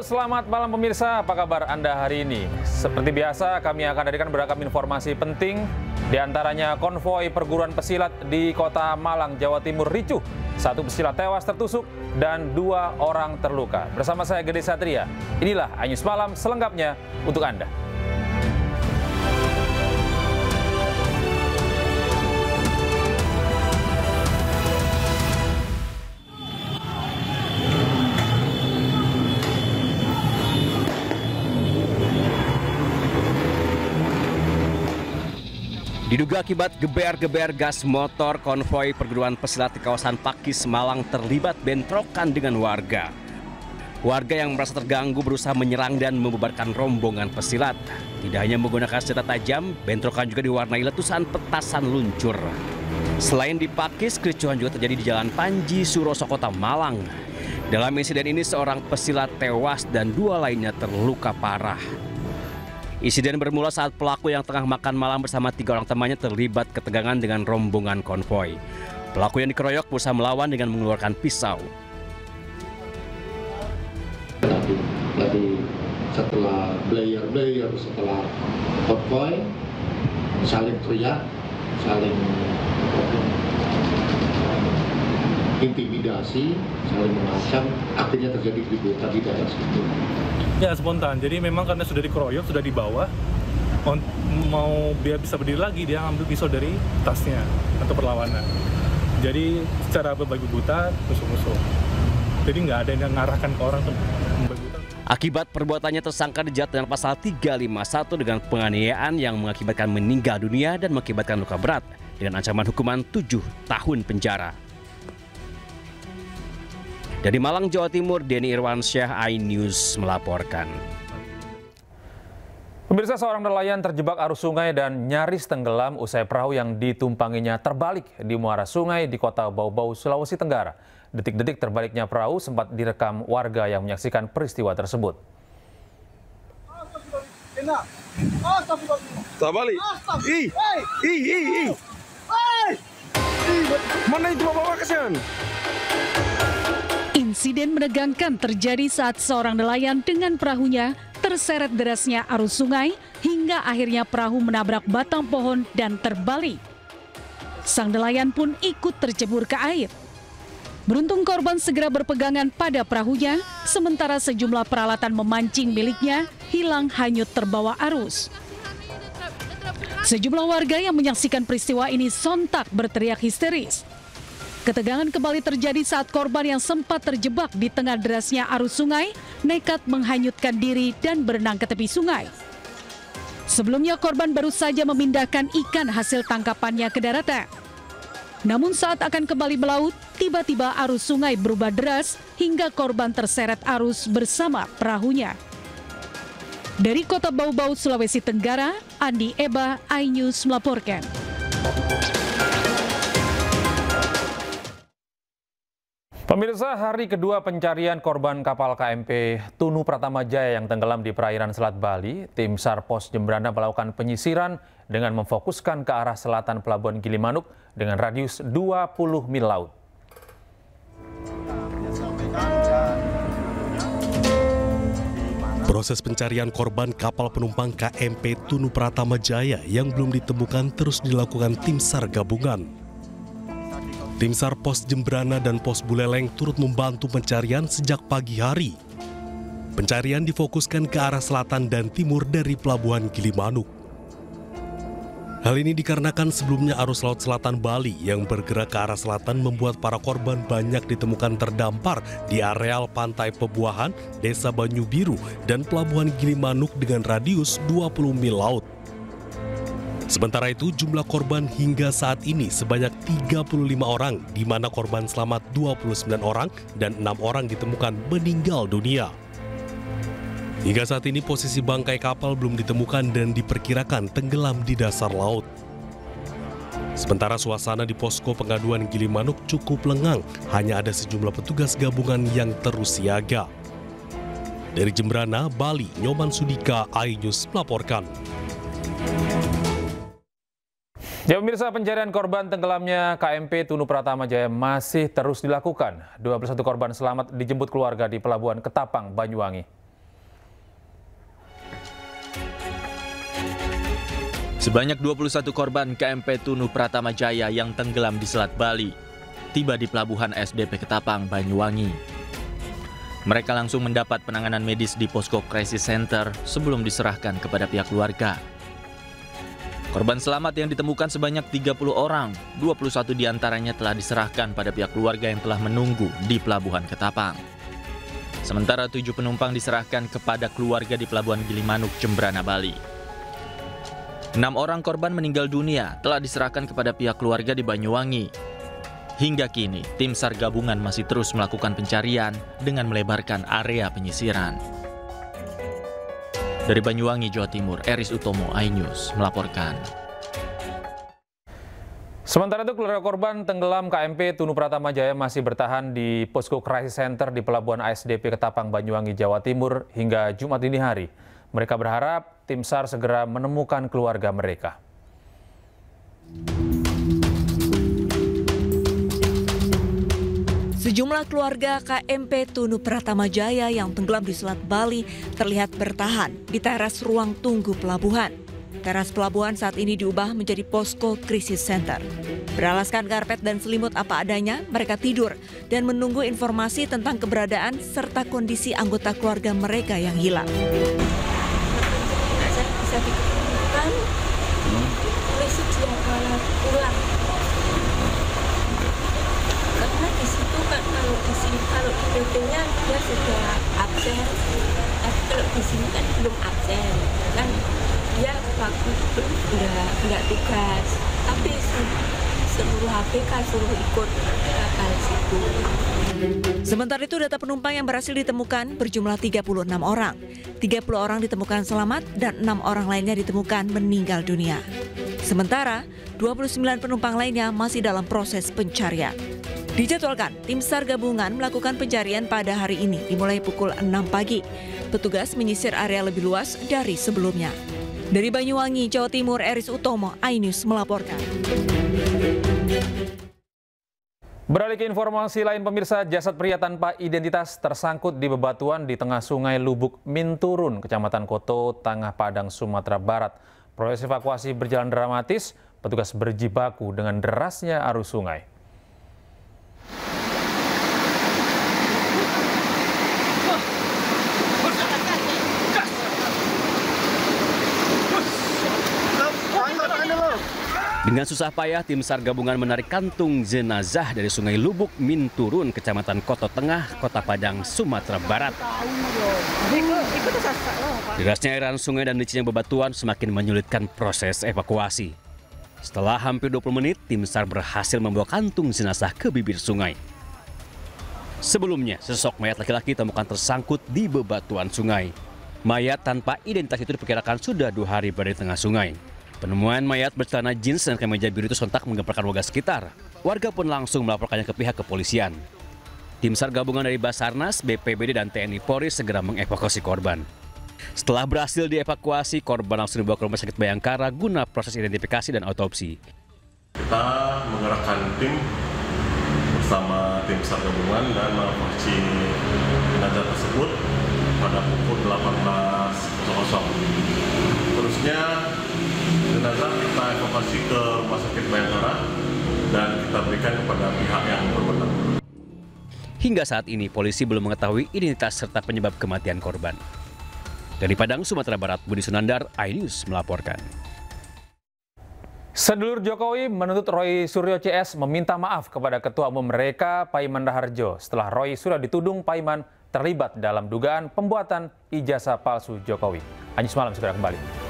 selamat malam pemirsa, apa kabar Anda hari ini? Seperti biasa, kami akan hadirkan beragam informasi penting, diantaranya konvoi perguruan pesilat di kota Malang, Jawa Timur ricuh. 1 pesilat tewas tertusuk dan 2 orang terluka. Bersama saya Gede Satria, inilah iNews Malam selengkapnya untuk Anda. Diduga akibat geber-geber gas motor, konvoi perguruan pesilat di kawasan Pakis, Malang terlibat bentrokan dengan warga. Warga yang merasa terganggu berusaha menyerang dan membubarkan rombongan pesilat. Tidak hanya menggunakan senjata tajam, bentrokan juga diwarnai letusan petasan luncur. Selain di Pakis, kericuhan juga terjadi di Jalan Panji Suroso, Kota Malang. Dalam insiden ini seorang pesilat tewas dan 2 lainnya terluka parah. Insiden bermula saat pelaku yang tengah makan malam bersama 3 orang temannya terlibat ketegangan dengan rombongan konvoi. Pelaku yang dikeroyok berusaha melawan dengan mengeluarkan pisau. Tadi setelah player setelah konvoi saling teriak, saling intimidasi, saling mengancam, akhirnya terjadi keributan di daerah situ. Ya spontan, jadi memang karena sudah dikeroyok, sudah dibawa, mau biar bisa berdiri lagi, dia ambil pisau dari tasnya untuk perlawanan. Jadi secara berbagai buta, musuh-musuh. Jadi nggak ada yang ngarahkan ke orang tuh. Akibat perbuatannya tersangka dijerat dengan pasal 351 dengan penganiayaan yang mengakibatkan meninggal dunia dan mengakibatkan luka berat dengan ancaman hukuman 7 tahun penjara. Dari Malang, Jawa Timur, Denny Irwansyah, iNews melaporkan. Pemirsa, seorang nelayan terjebak arus sungai dan nyaris tenggelam usai perahu yang ditumpanginya terbalik di muara sungai di kota Bau-Bau, Sulawesi Tenggara. Detik-detik terbaliknya perahu sempat direkam warga yang menyaksikan peristiwa tersebut. Terbalik. Mana itu bawa kasihan? Insiden menegangkan terjadi saat seorang nelayan dengan perahunya terseret derasnya arus sungai hingga akhirnya perahu menabrak batang pohon dan terbalik. Sang nelayan pun ikut tercebur ke air. Beruntung korban segera berpegangan pada perahunya, sementara sejumlah peralatan memancing miliknya hilang hanyut terbawa arus. Sejumlah warga yang menyaksikan peristiwa ini sontak berteriak histeris. Ketegangan kembali terjadi saat korban yang sempat terjebak di tengah derasnya arus sungai nekat menghanyutkan diri dan berenang ke tepi sungai. Sebelumnya korban baru saja memindahkan ikan hasil tangkapannya ke daratan. Namun saat akan kembali melaut, tiba-tiba arus sungai berubah deras hingga korban terseret arus bersama perahunya. Dari Kota Bau-Bau, Sulawesi Tenggara, Andi Eba, iNews melaporkan. Pemirsa, hari kedua pencarian korban kapal KMP Tunu Pratama Jaya yang tenggelam di perairan Selat Bali, tim SAR Pos Jembrana melakukan penyisiran dengan memfokuskan ke arah selatan Pelabuhan Gilimanuk dengan radius 20 mil laut. Proses pencarian korban kapal penumpang KMP Tunu Pratama Jaya yang belum ditemukan terus dilakukan tim SAR gabungan. Tim SAR Pos Jembrana dan Pos Buleleng turut membantu pencarian sejak pagi hari. Pencarian difokuskan ke arah selatan dan timur dari Pelabuhan Gilimanuk. Hal ini dikarenakan sebelumnya arus laut selatan Bali yang bergerak ke arah selatan membuat para korban banyak ditemukan terdampar di areal Pantai Pebuahan, Desa Banyu Biru, dan Pelabuhan Gilimanuk dengan radius 20 mil laut. Sementara itu, jumlah korban hingga saat ini sebanyak 35 orang, di mana korban selamat 29 orang dan 6 orang ditemukan meninggal dunia. Hingga saat ini posisi bangkai kapal belum ditemukan dan diperkirakan tenggelam di dasar laut. Sementara suasana di posko pengaduan Gilimanuk cukup lengang, hanya ada sejumlah petugas gabungan yang terus siaga. Dari Jembrana, Bali, Nyoman Sudika, iNews melaporkan. Ya pemirsa, pencarian korban tenggelamnya KMP Tunu Pratama Jaya masih terus dilakukan. 21 korban selamat dijemput keluarga di Pelabuhan Ketapang, Banyuwangi. Sebanyak 21 korban KMP Tunu Pratama Jaya yang tenggelam di Selat Bali tiba di Pelabuhan SDP Ketapang, Banyuwangi. Mereka langsung mendapat penanganan medis di Posko Crisis Center sebelum diserahkan kepada pihak keluarga. Korban selamat yang ditemukan sebanyak 30 orang, 21 diantaranya telah diserahkan pada pihak keluarga yang telah menunggu di Pelabuhan Ketapang. Sementara 7 penumpang diserahkan kepada keluarga di Pelabuhan Gilimanuk, Jembrana, Bali. 6 orang korban meninggal dunia telah diserahkan kepada pihak keluarga di Banyuwangi. Hingga kini, tim SAR gabungan masih terus melakukan pencarian dengan melebarkan area penyisiran. Dari Banyuwangi, Jawa Timur, Eris Utomo, iNews melaporkan. Sementara itu, keluarga korban tenggelam KMP Tunu Pratama Jaya masih bertahan di Posko Crisis Center di Pelabuhan ASDP Ketapang, Banyuwangi, Jawa Timur hingga Jumat dini hari. Mereka berharap tim SAR segera menemukan keluarga mereka. Sejumlah keluarga KMP Tunu Pratama Jaya yang tenggelam di Selat Bali terlihat bertahan di teras ruang tunggu pelabuhan. Teras pelabuhan saat ini diubah menjadi Posko Crisis Center. Beralaskan karpet dan selimut apa adanya, mereka tidur dan menunggu informasi tentang keberadaan serta kondisi anggota keluarga mereka yang hilang. Bisa ditemukan polisi dia pulang. Karena di situ kan kalau di PP-nya dia sudah absen, tapi kalau di sini kan belum absen, kan dia waktu itu nggak tugas, tapi seluruh HPK suruh ikut kapal situ. Sementara itu data penumpang yang berhasil ditemukan berjumlah 36 orang. 30 orang ditemukan selamat dan 6 orang lainnya ditemukan meninggal dunia. Sementara 29 penumpang lainnya masih dalam proses pencarian. Dijadwalkan tim SAR gabungan melakukan pencarian pada hari ini dimulai pukul 6 pagi. Petugas menyisir area lebih luas dari sebelumnya. Dari Banyuwangi, Jawa Timur, Eris Utomo, iNews melaporkan. Beralih ke informasi lain, pemirsa, jasad pria tanpa identitas tersangkut di bebatuan di tengah sungai Lubuk Minturun, Kecamatan Koto, Tangah Padang, Sumatera Barat. Proses evakuasi berjalan dramatis, petugas berjibaku dengan derasnya arus sungai. Dengan susah payah, tim SAR gabungan menarik kantung jenazah dari Sungai Lubuk Minturun, Kecamatan Koto Tengah, Kota Padang, Sumatera Barat. Derasnya aliran sungai dan licin bebatuan semakin menyulitkan proses evakuasi. Setelah hampir 20 menit, tim SAR berhasil membawa kantung jenazah ke bibir sungai. Sebelumnya, sesosok mayat laki-laki ditemukan tersangkut di bebatuan sungai. Mayat tanpa identitas itu diperkirakan sudah 2 hari berada di tengah sungai. Penemuan mayat bercelana jeans dan kemeja biru itu sontak menggemparkan warga sekitar. Warga pun langsung melaporkannya ke pihak kepolisian. Tim SAR gabungan dari Basarnas, BPBD, dan TNI Polri segera mengevakuasi korban. Setelah berhasil dievakuasi, korban langsung dibawa ke Rumah Sakit Bayangkara guna proses identifikasi dan autopsi. Kita mengerahkan tim bersama tim SAR gabungan dan mengevakuasi jenazah tersebut pada pukul 18.00. Terusnya jenazah kita evakuasi ke Rumah Sakit Bayangkara dan kita berikan kepada pihak yang berwenang. Hingga saat ini, polisi belum mengetahui identitas serta penyebab kematian korban. Dari Padang, Sumatera Barat, Budi Sunandar, iNews melaporkan. Sedulur Jokowi menuntut Roy Suryo CS meminta maaf kepada Ketua Umum mereka, Paiman Raharjo, setelah Roy sudah dituding Paiman terlibat dalam dugaan pembuatan ijazah palsu Jokowi. iNews Malam segera kembali.